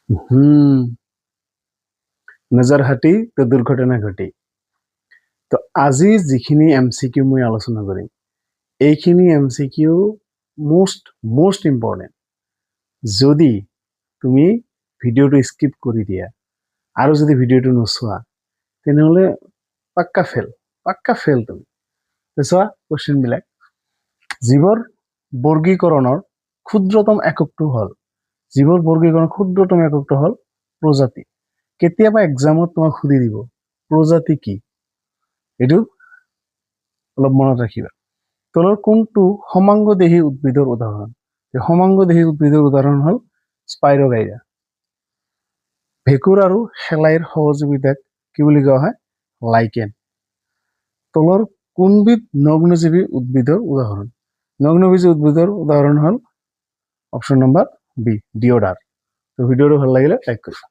হুম নজৰ হাটি তো দুৰ্ঘটনা ঘটি তো আজি যিখিনি এমচিকিউ মই আলোচনা কৰিম এইখিনি এমচিকিউ মোস্ট ইম্পৰ্টেণ্ট যদি তুমি ভিডিঅ'টো স্কিপ কৰি দিয়া আৰু যদি ভিডিঅ'টো নোচোৱা তেনেহ'লে পাক্কা ফেল তুমি চোৱা কুৱেশ্যনবিলাক জীৱৰ বৰ্গীকৰণৰ ক্ষুদ্ৰতম এককটো হ'ল জীৱৰ বৰ্গীকৰণৰ ক্ষুদ্ৰতম এককটো হ'ল প্ৰজাতি কেতিয়াবা এক্সামত তোমাক সুধি দিব প্ৰজাতি কি এইটো অলপ মনত ৰাখিবা তলৰ কোনটো সমাংগদেহী উদ্ভিদৰ উদাহৰণ সমাংগদেহী উদ্ভিদৰ উদাহৰণ হ'ল স্পাইৰোগাইৰা ভেঁকুৰ আৰু শেলাইৰ সহযোগিতাক কি বুলি কোৱা হয় লাইকেন তলৰ কোনবিধ নগ্নজীৱী উদ্ভিদৰ উদাহৰণ নগ্নজীৱী উদ্ভিদৰ উদাহৰণ হ'ল অপশ্যন নম্বৰ বি ডিঅ'ডাৰ তো ভিডিঅ'টো ভাল লাগিলে লাইক কৰিবা